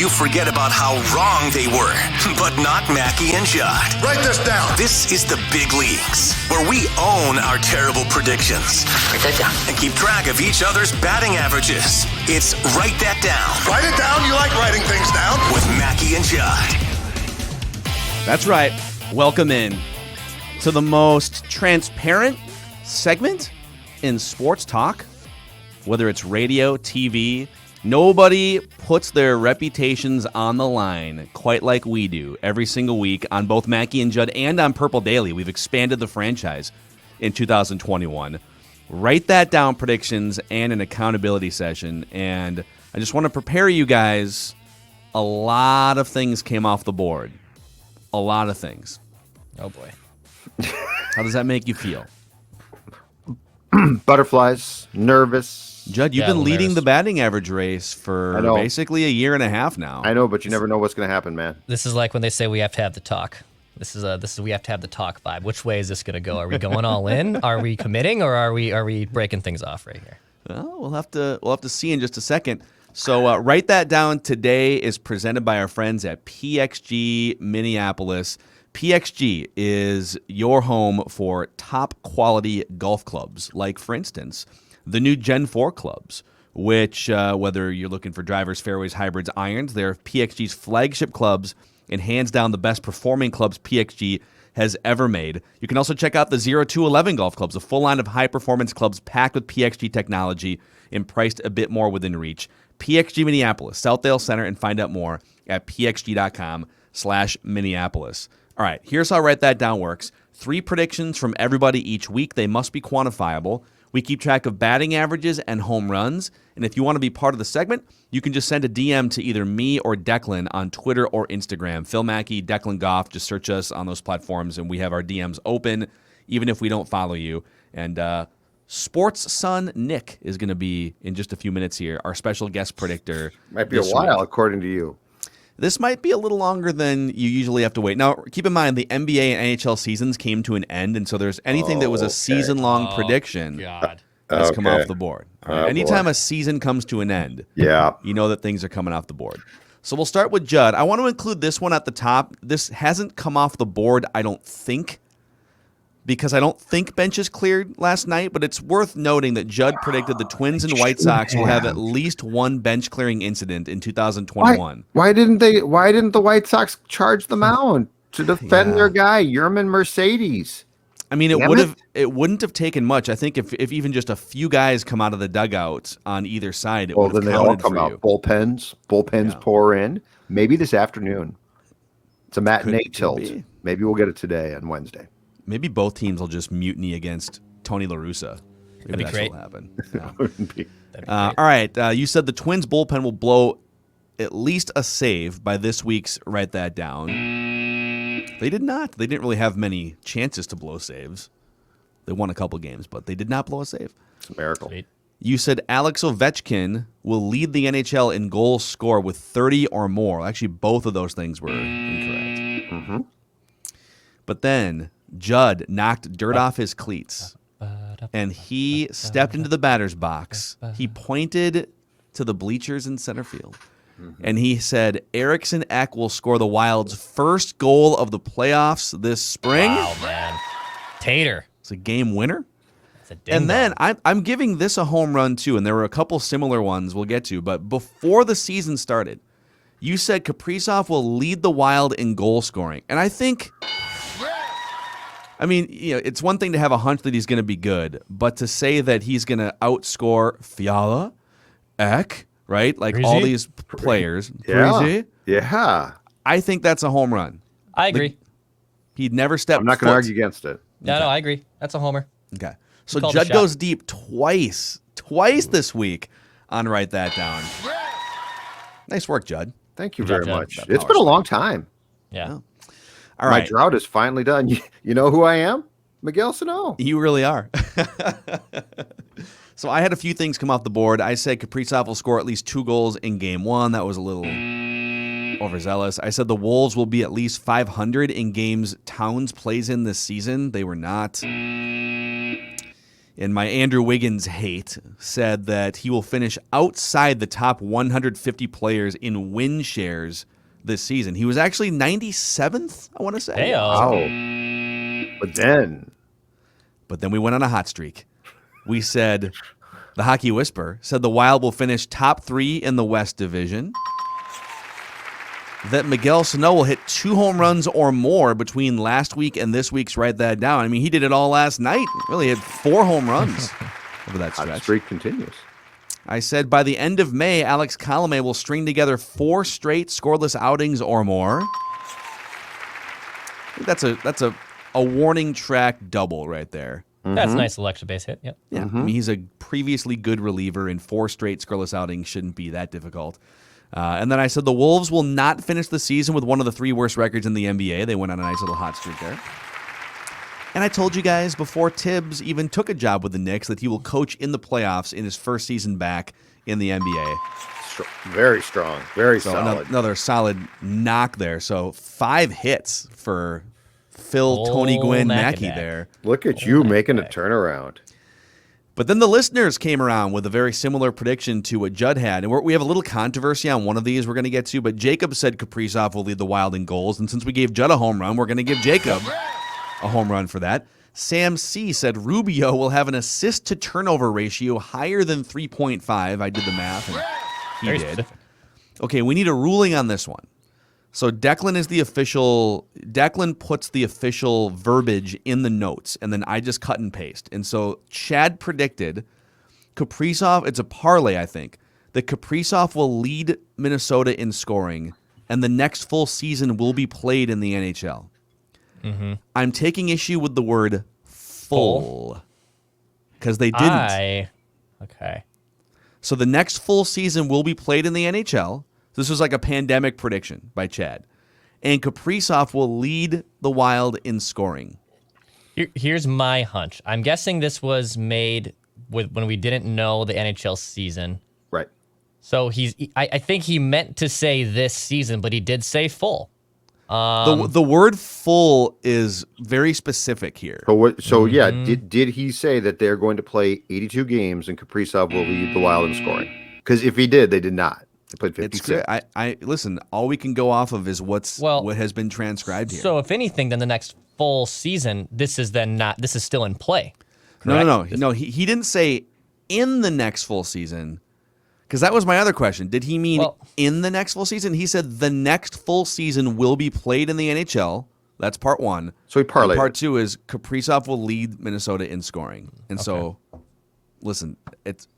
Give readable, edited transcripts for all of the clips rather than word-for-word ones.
you forget about how wrong they were. But not Mackie and Judd. Write this down. This is the big leagues, where we own our terrible predictions. Write that down. And keep track of each other's batting averages. It's Write That Down. Write it down. You like writing things down. With Mackie and Judd. That's right. Welcome in to the most transparent segment in sports talk. Whether it's radio, TV, nobody puts their reputations on the line quite like we do every single week on both Mackie and Judd and on Purple Daily. We've expanded the franchise in 2021. Write that down predictions and an accountability session. And I just want to prepare you guys. A lot of things came off the board. A lot of things. Oh, boy. How does that make you feel? Butterflies, nervous. Judd, you've been leading the batting average race for basically a year and a half now. I know, but you never know what's going to happen, man. This is like when they say we have to have the talk. This is we have to have the talk vibe. Which way is this going to go? Are we going all in? Are we committing, or are we breaking things off right here? Well, we'll have to see in just a second. So write that down. Today is presented by our friends at PXG Minneapolis. PXG is your home for top quality golf clubs, like, for instance, the new Gen 4 clubs, which, whether you're looking for drivers, fairways, hybrids, irons, they're PXG's flagship clubs and hands down the best performing clubs PXG has ever made. You can also check out the 0-11 golf clubs, a full line of high-performance clubs packed with PXG technology and priced a bit more within reach. PXG Minneapolis, Southdale Center, and find out more at pxg.com/Minneapolis. All right, here's how Write That Down works. 3 predictions from everybody each week. They must be quantifiable. We keep track of batting averages and home runs. And if you want to be part of the segment, you can just send a DM to either me or Declan on Twitter or Instagram. Phil Mackey, Declan Goff, just search us on those platforms, and we have our DMs open, even if we don't follow you. And Sports Son Nick is going to be, in just a few minutes here, our special guest predictor. Might be a while, according to you. This might be a little longer than you usually have to wait. Now, keep in mind, the NBA and NHL seasons came to an end, and so there's anything that was a season-long prediction has come off the board. Anytime a season comes to an end, you know that things are coming off the board. So we'll start with Judd. I want to include this one at the top. This hasn't come off the board, I don't think, because I don't think benches cleared last night, but it's worth noting that Judd predicted the Twins and White Sox will have at least one bench clearing incident in 2021. Why didn't the White Sox charge the mound to defend their guy, Yerman Mercedes? I mean, it wouldn't have taken much. I think if even just a few guys come out of the dugout on either side, it would have counted for you. Well, then they all come out. Bullpens pour in. Maybe this afternoon. It's a matinee tilt. Maybe we'll get it today on Wednesday. Maybe both teams will just mutiny against Tony La Russa. Maybe that's what'll happen. Yeah. All right. You said the Twins bullpen will blow at least a save by this week's Write That Down. They did not. They didn't really have many chances to blow saves. They won a couple games, but they did not blow a save. It's a miracle. You said Alex Ovechkin will lead the NHL in goals scored with 30 or more. Actually, both of those things were incorrect. Mm-hmm. But then Judd knocked dirt off his cleats, and he stepped into the batter's box. He pointed to the bleachers in center field, and he said, Eriksson Ek will score the Wild's first goal of the playoffs this spring. Wow, man. Tater. It's a game winner. And then I'm giving this a home run, too, and there were a couple similar ones we'll get to, but before the season started, you said Kaprizov will lead the Wild in goal scoring, and I think... I mean, it's one thing to have a hunch that he's going to be good, but to say that he's going to outscore Fiala, Ek, right? Like all these players. Yeah. I think that's a home run. I agree. He'd never step I'm not going to argue against it. No, I agree. That's a homer. Okay. So Judd goes deep twice this week on Write That Down. Nice work, Judd. Thank you very much. It's been a long time. Yeah. All right. My drought is finally done. You know who I am? Miguel Sano. You really are. So I had a few things come off the board. I said Kaprizov will score at least 2 goals in Game 1. That was a little overzealous. I said the Wolves will be at least 500 in games Towns plays in this season. They were not. and my Andrew Wiggins hate said that he will finish outside the top 150 players in win shares this season. He was actually 97th, I want to say. Heyo. But then we went on a hot streak. We said, the Hockey Whisper said the Wild will finish top 3 in the West Division. That Miguel Sano will hit 2 home runs or more between last week and this week's Write That Down. I mean, he did it all last night. Really had 4 home runs over that stretch. hot streak continues. I said by the end of May, Alex Colomé will string together 4 straight scoreless outings or more. I think that's a warning track double right there. That's a nice Alexa base hit. Yep. Yeah, I mean, he's a previously good reliever, and 4 straight scoreless outings shouldn't be that difficult. And then I said the Wolves will not finish the season with one of the 3 worst records in the NBA. They went on a nice little hot streak there. And I told you guys before Tibbs even took a job with the Knicks that he will coach in the playoffs in his first season back in the NBA. Very strong. Very So solid. another solid knock there. So 5 hits for Phil Tony Old Gwynn Mackinac. Mackey there. Look at you making a turnaround. But then the listeners came around with a very similar prediction to what Judd had. And we have a little controversy on one of these we're going to get to. But Jacob said Kaprizov will lead the Wild in goals. And since we gave Judd a home run, we're going to give Jacob a home run for that. Sam C. said Rubio will have an assist-to-turnover ratio higher than 3.5. I did the math, and he Very did. specific. Okay, we need a ruling on this one. So Declan puts the official verbiage in the notes, and then I just cut and paste. And so Chad predicted Kaprizov, it's a parlay, I think, that Kaprizov will lead Minnesota in scoring, and the next full season will be played in the NHL. Mm-hmm. I'm taking issue with the word full because they didn't. Okay. So the next full season will be played in the NHL. This was like a pandemic prediction by Chad. And Kaprizov will lead the Wild in scoring. Here's my hunch. I'm guessing this was made when we didn't know the NHL season. Right. So I think he meant to say this season, but he did say full. The word full is very specific here. Yeah, did he say that they're going to play 82 games and Kaprizov will lead the Wild in scoring? Because if he did, they did not. They played 56. It's good. I listen, all we can go off of is what has been transcribed here. So if anything, then the next full season, this is still in play. No. He didn't say in the next full season. Because that was my other question. Did he mean in the next full season? He said the next full season will be played in the NHL. That's part 1. So he parlayed. And part 2 is Kaprizov will lead Minnesota in scoring. And so, listen,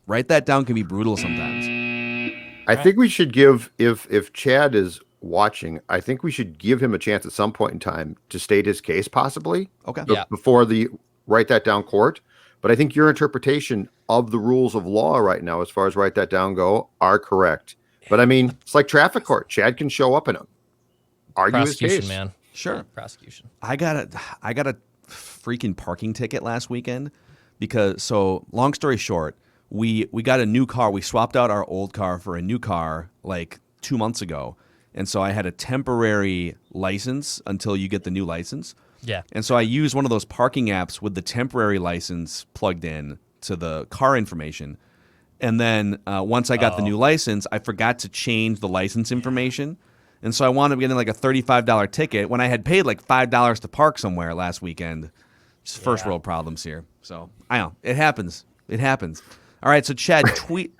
write that down can be brutal sometimes. I think we should give, if Chad is watching, I think we should give him a chance at some point in time to state his case, possibly. Okay. Before the Write That Down court. But I think your interpretation of the rules of law right now, as far as Write That Down go, are correct. But I mean, it's like traffic court. Chad can show up in them. Argue his case. Man. Sure. Prosecution. I got a freaking parking ticket last weekend because, so long story short, we got a new car. We swapped out our old car for a new car like 2 months ago. And so I had a temporary license until you get the new license. Yeah. And so I used one of those parking apps with the temporary license plugged in to the car information. And then once I got the new license, I forgot to change the license information. And so I wound up getting like a $35 ticket when I had paid like $5 to park somewhere last weekend. Just first world problems here. So I know. It happens. It happens. All right, so Chad,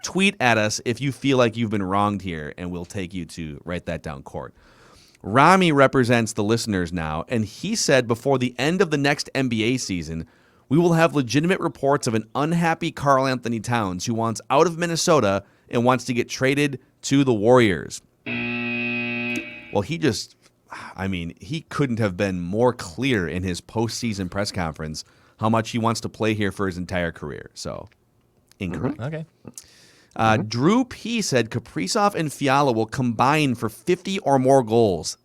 tweet at us if you feel like you've been wronged here, and we'll take you to Write That Down court. Rami represents the listeners now, and he said before the end of the next NBA season, we will have legitimate reports of an unhappy Karl Anthony Towns who wants out of Minnesota and wants to get traded to the Warriors. Well, he couldn't have been more clear in his postseason press conference how much he wants to play here for his entire career. So, incorrect. Okay. Drew P. said Kaprizov and Fiala will combine for 50 or more goals.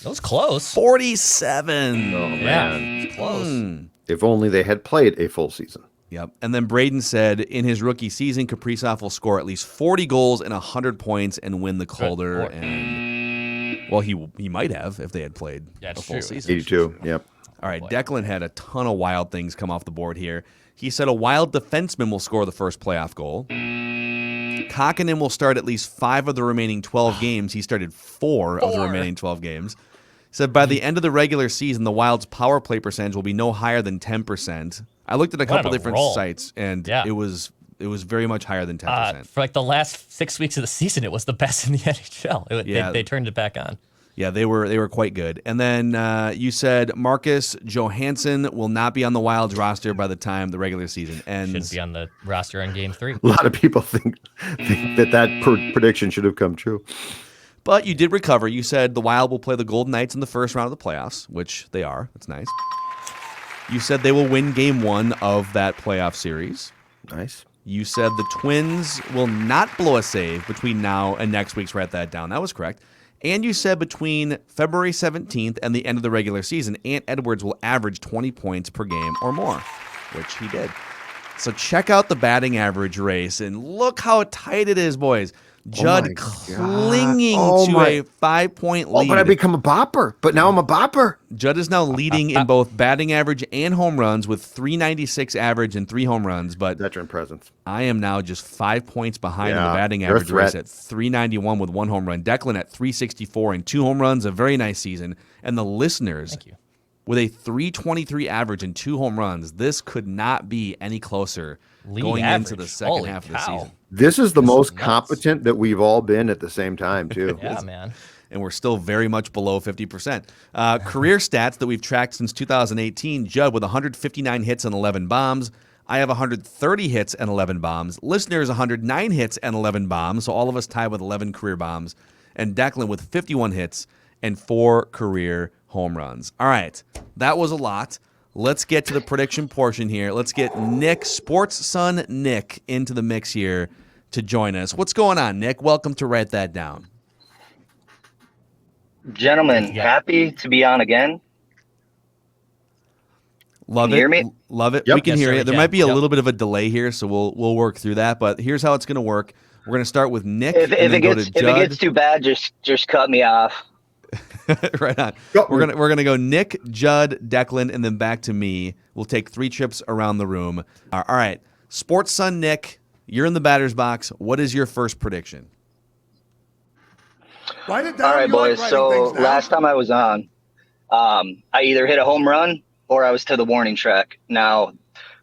That was close. 47. Oh, Yeah. man. Close. If only they had played a full season. Yep. And then Braden said in his rookie season, Kaprizov will score at least 40 goals and 100 points and win the Calder. Lord. And, well, he might have if they had played That's a full true. season. 82. Yep. All right, Declan had a ton of wild things come off the board here. He said a Wild defenseman will score the first playoff goal. Kakkonen will start at least 5 of the remaining 12 games. He started 4 of the remaining 12 games. He said by the end of the regular season, the Wild's power play percentage will be no higher than 10%. I looked at a couple different sites, and it was very much higher than 10%. For like the last 6 weeks of the season, it was the best in the NHL. They turned it back on. Yeah, they were quite good. And then you said Marcus Johansson will not be on the Wild's roster by the time the regular season ends. Shouldn't be on the roster in Game 3. A lot of people think that prediction should have come true. But you did recover. You said the Wild will play the Golden Knights in the first round of the playoffs, which they are. That's nice. You said they will win Game 1 of that playoff series. Nice. You said the Twins will not blow a save between now and next week's. Write that down. That was correct. And you said between February 17th and the end of the regular season, Ant Edwards will average 20 points per game or more, which he did. So check out the batting average race, and look how tight it is, boys. Judd clinging to a 5-point lead. Oh, but I become a bopper. But now I'm a bopper. Judd is now leading in both batting average and home runs with 396 average and 3 home runs. But veteran presence. I am now just 5 points behind in the batting average race at 391 with 1 home run. Declan at 364 and 2 home runs. A very nice season. And the listeners with a 323 average and 2 home runs. This could not be any closer going into the second half of the season. This is the most competent that we've all been at the same time, too. Yeah, man. And we're still very much below 50%. Career stats that we've tracked since 2018, Judd with 159 hits and 11 bombs. I have 130 hits and 11 bombs. Listeners, 109 hits and 11 bombs. So all of us tied with 11 career bombs. And Declan with 51 hits and 4 career home runs. All right, that was a lot. Let's get to the prediction portion here. Let's get Nick, Sports Son Nick, into the mix here to join us. What's going on, Nick? Welcome to Write That Down. Gentlemen, happy to be on again. Love Can you hear me? Love it. Yep. We can hear sir, you. There might be a little bit of a delay here, so we'll work through that. But here's how it's going to work. We're going to start with Nick. If it gets too bad, just cut me off. Right on. We're gonna go Nick, Judd, Declan, and then back to me. We'll take 3 trips around the room. All right, Sports Son Nick, you're in the batter's box. What is your first prediction? Write it down. All right, boys. So last time I was on, I either hit a home run or I was to the warning track. Now,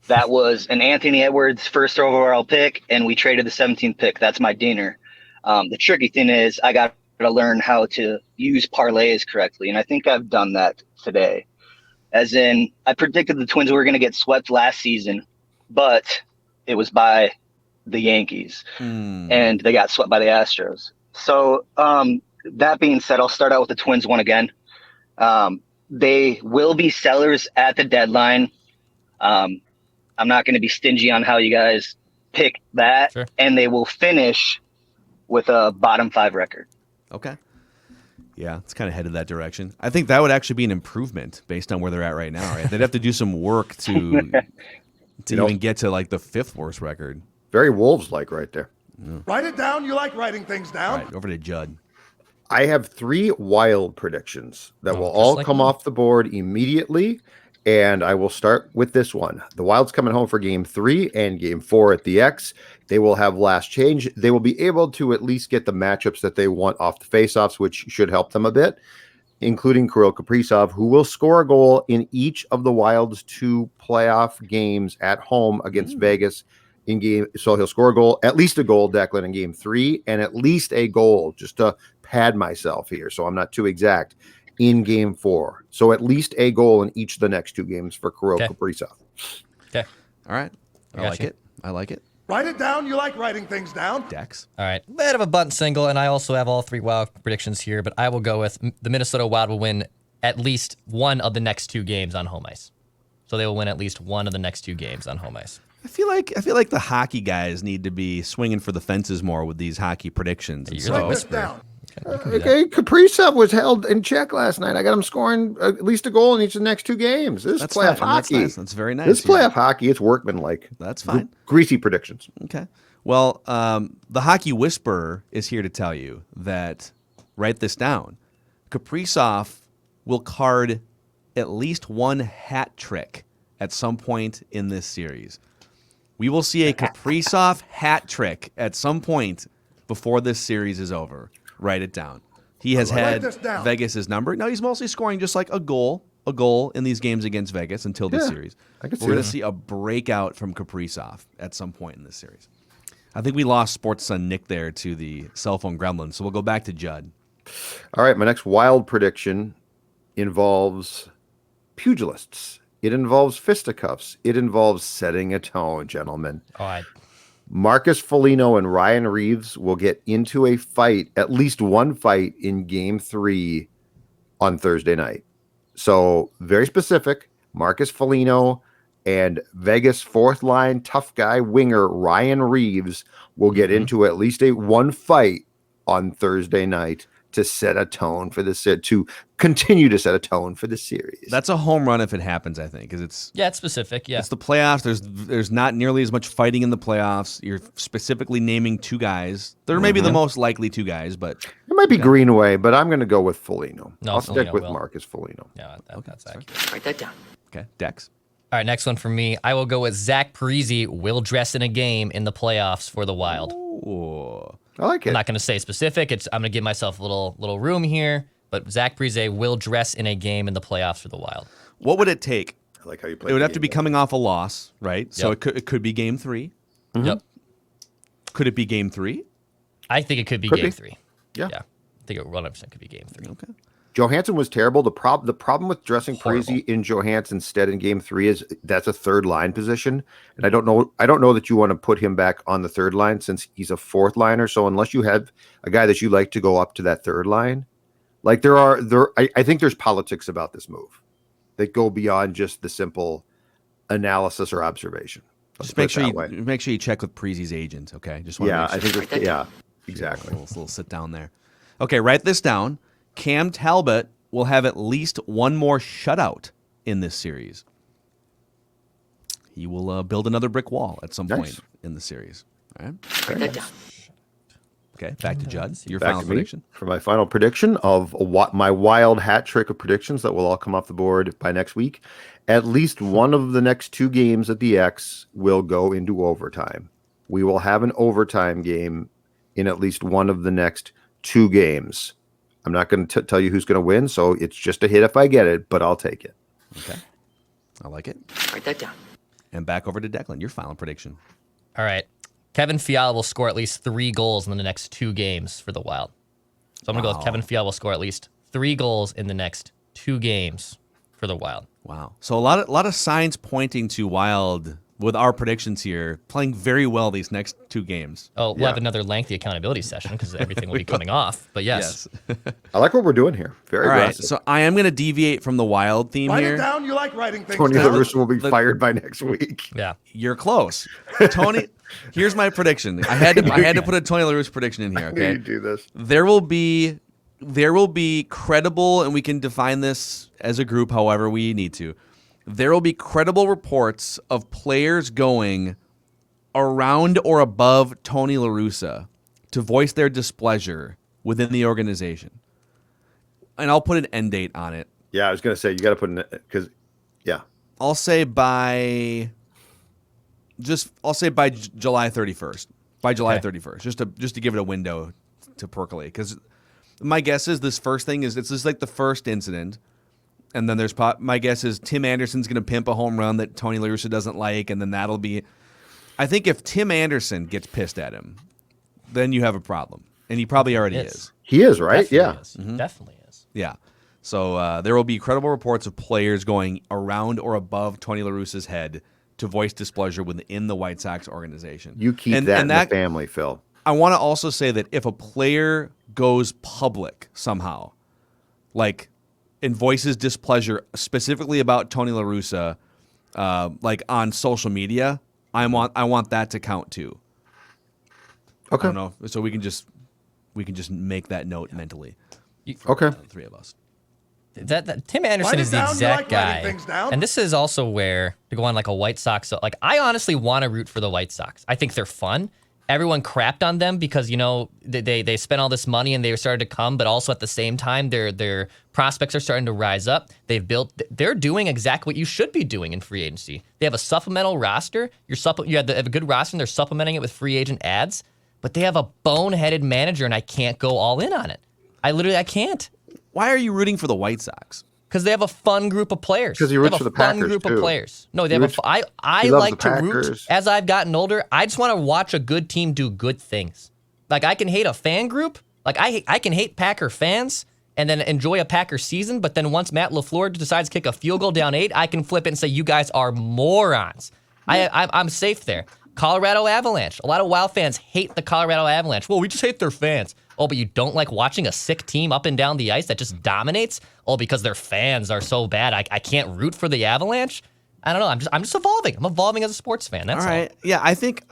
that was an Anthony Edwards first overall pick, and we traded the 17th pick. That's my dinner. The tricky thing is I got to learn how to use parlays correctly, and I think I've done that today. As in, I predicted the Twins were going to get swept last season, but it was by the Yankees, and they got swept by the Astros. So that being said, I'll start out with the Twins one again. They will be sellers at the deadline. I'm not going to be stingy on how you guys pick that, and they will finish with a bottom 5 record. Okay. Yeah, it's kind of headed that direction. I think that would actually be an improvement based on where they're at right now, right? They'd have to do some work to even get to like the 5th worst record. Very Wolves-like right there. Yeah. Write it down. You like writing things down. All right, over to Judd. I have 3 Wild predictions that will all come off the board immediately, and I will start with this one. The Wild's coming home for Game 3 and Game 4 at the X. They will have last change. They will be able to at least get the matchups that they want off the faceoffs, which should help them a bit, including Kirill Kaprizov, who will score a goal in each of the Wild's 2 playoff games at home against Vegas in game. So he'll score a goal, at least a goal, Declan, in Game 3, and at least a goal, just to pad myself here so I'm not too exact, in Game 4. So at least a goal in each of the next 2 games for Kirill Kaprizov. Okay. All right. I like it. Write it down. You like writing things down. Dex. All right. Bit of a bunt single, and I also have all 3 Wild predictions here, but I will go with the Minnesota Wild will win at least one of the next 2 games on home ice. So they will win at least one of the next 2 games on home ice. I feel like the hockey guys need to be swinging for the fences more with these hockey predictions. You're the Down. Okay, Kaprizov was held in check last night. I got him scoring at least a goal in each of the next 2 games. This is playoff hockey. That's nice. That's very nice. This playoff hockey, it's workmanlike. That's fine. Greasy predictions. Okay. Well, the Hockey Whisperer is here to tell you that, write this down, Kaprizov will card at least one hat trick at some point in this series. We will see a Kaprizov hat trick at some point before this series is over. Write it down. He has had this down. Vegas's number. No, he's mostly scoring just like a goal in these games against Vegas until this series. I could see We're going that. to see a breakout from Kaprizov at some point in this series. I think we lost Sports Son Nick there to the cell phone gremlin, so we'll go back to Judd. All right, my next wild prediction involves pugilists. It involves fisticuffs. It involves setting a tone, gentlemen. Marcus Foligno and Ryan Reeves will get into a fight, at least one fight in Game 3 on Thursday night. So very specific. Marcus Foligno and Vegas fourth line tough guy winger Ryan Reeves will get into at least one fight on Thursday night to set a tone for to continue to set a tone for the series. That's a home run if it happens, I think, because it's specific. Yeah. it's the playoffs. There's not nearly as much fighting in the playoffs. You're specifically naming two guys. They're maybe the most likely two guys, but It might be Greenway, but I'm going to go with Foligno. No, I'll Foligno stick with will. Marcus Foligno. Yeah, that's accurate. Write that down. okay, Dex. All right, next one for me. I will go with Zach Parise will dress in a game in the playoffs for the Wild. Ooh. I like it. I'm not going to say specific. I'm going to give myself a little room here, but Zach Parise will dress in a game in the playoffs for the Wild. What would it take? I like how you play. It would the have to game. be coming off a loss, right? So Yep. it could be Game 3. Yep. Could it be Game 3? I think it could be Could game be. 3. Yeah. Yeah. I think it 100% could be game 3. Okay. Johansson was terrible. The problem with dressing Horrible. Parisi in Johansson instead in Game 3 is that's a third line position, and I don't know that you want to put him back on the third line since he's a fourth liner. So unless you have a guy that you like to go up to that third line, like I think there's politics about this move that go beyond just the simple analysis or observation. Let's Just put make it sure that you way. make sure you check with Preezy's agent, okay? Just want to Yeah, make sure. I think exactly. A little sit down there. Okay, write this down. Cam Talbot will have at least one more shutout in this series. He will build another brick wall at some Nice. point in the series. All right. Write that down. Okay, back to Judd. Your Back final to me prediction. for my final prediction of my wild hat trick of predictions that will all come off the board by next week. At least one of the next two games at the X will go into overtime. We will have an overtime game in at least one of the next two games. I'm not going to tell you who's going to win, so it's just a hit if I get it, but I'll take it. Okay. I like it. Write that down. And back over to Declan. Your final prediction. All right. Kevin Fiala will score at least 3 goals in the next 2 games for the Wild. So I'm going to go with Kevin Fiala will score at least 3 goals in the next 2 games for the Wild. Wow. So a lot of signs pointing to Wild with our predictions here playing very well these next 2 games. Oh, we'll have another lengthy accountability session because everything will be coming off. But yes. I like what we're doing here. Very All right. aggressive. So I am going to deviate from the Wild theme Write it here. down. You like writing things Tony down. LaRusso will be fired by next week. Yeah. You're close. Tony, here's my prediction. I had to put a Tony La Russa prediction in here, okay? You do this. There will be credible, and we can define this as a group however we need to. There will be credible reports of players going around or above Tony La Russa to voice their displeasure within the organization. And I'll put an end date on it. Yeah, I was going to say, you got to put in because, yeah. I'll say by July 31st. By July 31st, just to give it a window to percolate. Because my guess is this first thing is it's just like the first incident, and then my guess is Tim Anderson's going to pimp a home run that Tony La Russa doesn't like, and then that'll be. I think if Tim Anderson gets pissed at him, then you have a problem, and he probably already is. He is, right? Definitely Yeah. is. Definitely is. Yeah. So there will be credible reports of players going around or above Tony La Russa's head to voice displeasure within the White Sox organization. You keep that in the family, Phil. I want to also say that if a player goes public somehow, like and voices displeasure specifically about Tony La Russa, like on social media, I want that to count too. Okay. I don't know. So we can just make that note mentally. Okay. The 3 of us. That Tim Anderson Write it is the down. You exact like writing guy. things down? And this is also where to go on like a White Sox. Like I honestly want to root for the White Sox. I think they're fun. everyone crapped on them because, they spent all this money and they started to come, but also at the same time, their prospects are starting to rise up. They're doing exactly what you should be doing in free agency. They have a supplemental roster. You have a good roster and they're supplementing it with free agent ads, but they have a boneheaded manager and I can't go all in on it. I can't. Why are you rooting for the White Sox? Because they have a fun group of players. Because he roots for the fun Packers, group too. of players. No, they have I loves like the to root. Packers. As I've gotten older, I just want to watch a good team do good things. Like I can hate a fan group. Like I can hate Packer fans and then enjoy a Packer season. But then once Matt LaFleur decides to kick a field goal down 8, I can flip it and say you guys are morons. I'm safe there. Colorado Avalanche. A lot of Wild fans hate the Colorado Avalanche. Well, we just hate their fans. Oh, but you don't like watching a sick team up and down the ice that just dominates? Oh, because their fans are so bad, I can't root for the Avalanche? I don't know. I'm just evolving. I'm evolving as a sports fan. That's all. All right. Yeah, I think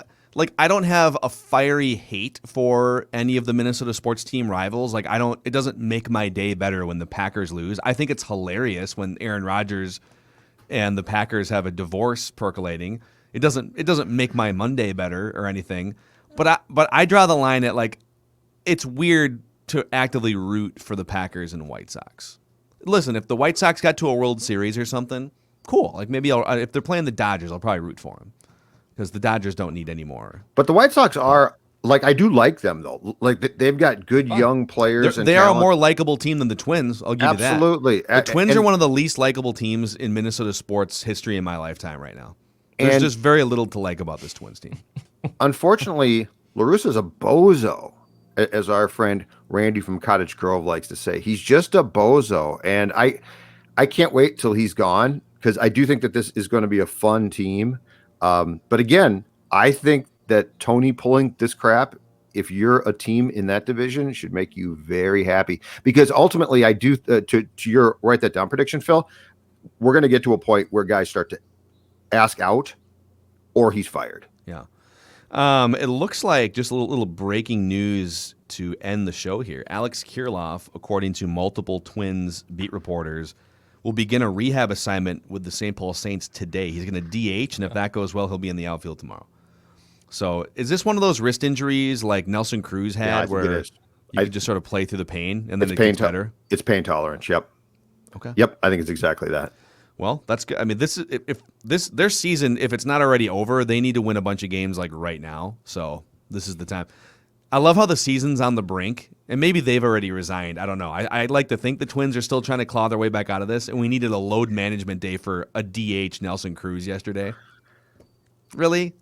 I don't have a fiery hate for any of the Minnesota sports team rivals. It doesn't make my day better when the Packers lose. I think it's hilarious when Aaron Rodgers and the Packers have a divorce percolating. It doesn't make my Monday better or anything. But I draw the line at it's weird to actively root for the Packers and White Sox. Listen, if the White Sox got to a World Series or something, cool. Maybe if they're playing the Dodgers, I'll probably root for them because the Dodgers don't need any more. But the White Sox are I do like them though. They've got good young players. They are a more likable team than the Twins. I'll give Absolutely. you that. The Twins are one of the least likable teams in Minnesota sports history in my lifetime right now. There's just very little to like about this Twins team. Unfortunately, La Russa's a bozo, as our friend Randy from Cottage Grove likes to say. He's just a bozo, and I can't wait till he's gone because I do think that this is going to be a fun team. But again, I think that Tony pulling this crap, if you're a team in that division, should make you very happy because ultimately I do to your write that down prediction, Phil, we're going to get to a point where guys start to ask out or he's fired. Yeah. It looks like just a little breaking news to end the show here. Alex Kirilloff, according to multiple Twins beat reporters, will begin a rehab assignment with the St. Paul Saints today. He's going to DH, and if that goes well, he'll be in the outfield tomorrow. So is this one of those wrist injuries like Nelson Cruz had where you could just sort of play through the pain and then it gets better? It's pain tolerance, yep. Okay. Yep, I think it's exactly that. Well, that's good. I mean, their season, if it's not already over, they need to win a bunch of games right now. So this is the time. I love how the season's on the brink, and maybe they've already resigned. I don't know. I'd like to think the Twins are still trying to claw their way back out of this, and we needed a load management day for a DH Nelson Cruz yesterday. Really?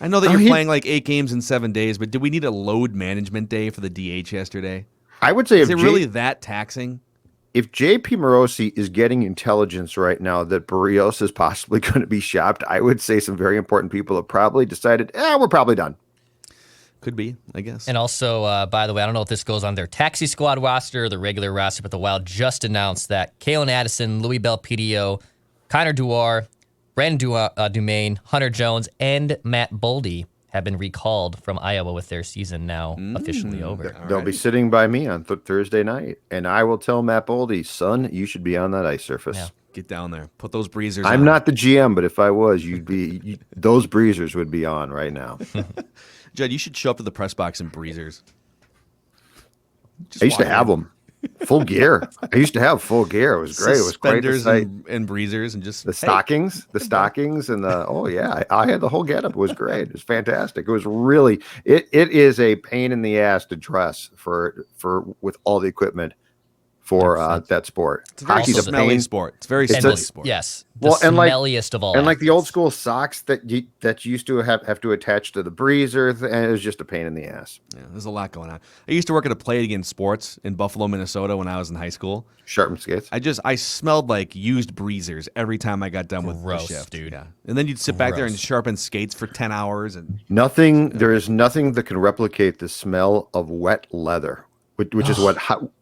I know that you're playing 8 games in 7 days, but did we need a load management day for the DH yesterday? I would say is it really that taxing? If JP Morosi is getting intelligence right now that Barrios is possibly going to be shopped, I would say some very important people have probably decided, we're probably done. Could be, I guess. And also, by the way, I don't know if this goes on their taxi squad roster or the regular roster, but the Wild just announced that Kalen Addison, Louis Belpedio, Connor Dewar, Brandon Dumaine, Hunter Jones, and Matt Boldy have been recalled from Iowa with their season now officially over. They'll be sitting by me on Thursday night, and I will tell Matt Boldy, son, you should be on that ice surface. Yeah. Get down there. Put those breezers on. I'm not the GM, but if I was, those breezers would be on right now. Judd, you should show up to the press box in breezers. I used to have them. Full gear. I used to have full gear. It was great. It was great to sight. And breezers and just the stockings, and I had the whole getup. It was great. It was fantastic. It was really it is a pain in the ass to dress for with all the equipment for that sport. It's a very smelly sport. It's very smelly sport. Yes. The smelliest of all. And like the old school socks that you used to have to attach to the breezer, and it was just a pain in the ass. Yeah, there's a lot going on. I used to work at a Play It Again Sports in Buffalo, Minnesota when I was in high school. Sharpen skates. I smelled like used breezers every time I got done with the shift, dude. Yeah. And then you'd sit back there and sharpen skates for 10 hours and there is nothing that can replicate the smell of wet leather. Which is what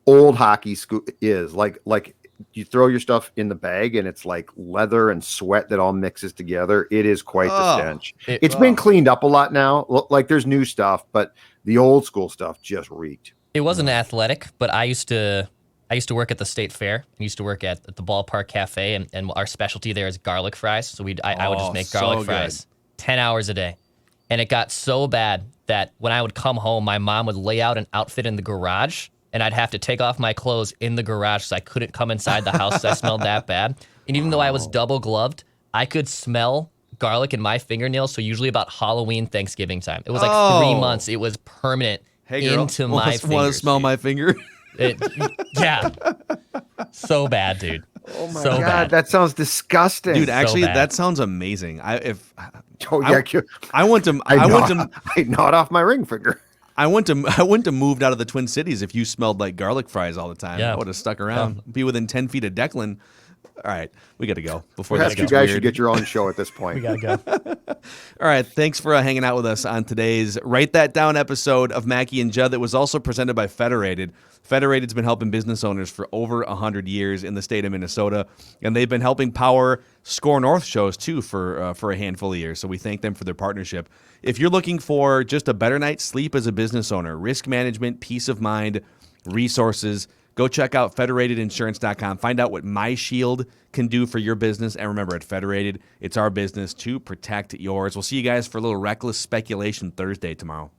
old hockey is like you throw your stuff in the bag and it's like leather and sweat that all mixes together. It is quite the stench. It's been cleaned up a lot now. Like there's new stuff, but the old school stuff just reeked. It wasn't athletic, but I used to work at the State Fair. I used to work at the Ballpark Cafe, and our specialty there is garlic fries. So I would just make garlic fries 10 hours a day. And it got so bad that when I would come home, my mom would lay out an outfit in the garage, and I'd have to take off my clothes in the garage so I couldn't come inside the house 'cause I smelled that bad. And even though I was double gloved, I could smell garlic in my fingernails. So usually about Halloween, Thanksgiving time. It was like 3 months. It was permanent into my fingers. Want to smell my finger? Yeah. So bad, dude. Oh my So God, bad. that sounds disgusting. Dude, actually, bad. that sounds amazing. I want I gnawed off my ring finger. I wouldn't have moved out of the Twin Cities if you smelled like garlic fries all the time. Yeah. I would have stuck around, be within 10 feet of Declan. All right, we got to go before Perhaps this you gets guys weird. should get your own show at this point. We gotta go. All right, thanks for hanging out with us on today's Write That Down episode of Mackie and Judd that was also presented by Federated. Federated's been helping business owners for over 100 years in the state of Minnesota, and they've been helping power Score North shows too for a handful of years. So we thank them for their partnership. If you're looking for just a better night's sleep as a business owner, risk management, peace of mind, resources, go check out federatedinsurance.com. Find out what MyShield can do for your business. And remember, at Federated, it's our business to protect yours. We'll see you guys for a little reckless speculation Thursday tomorrow.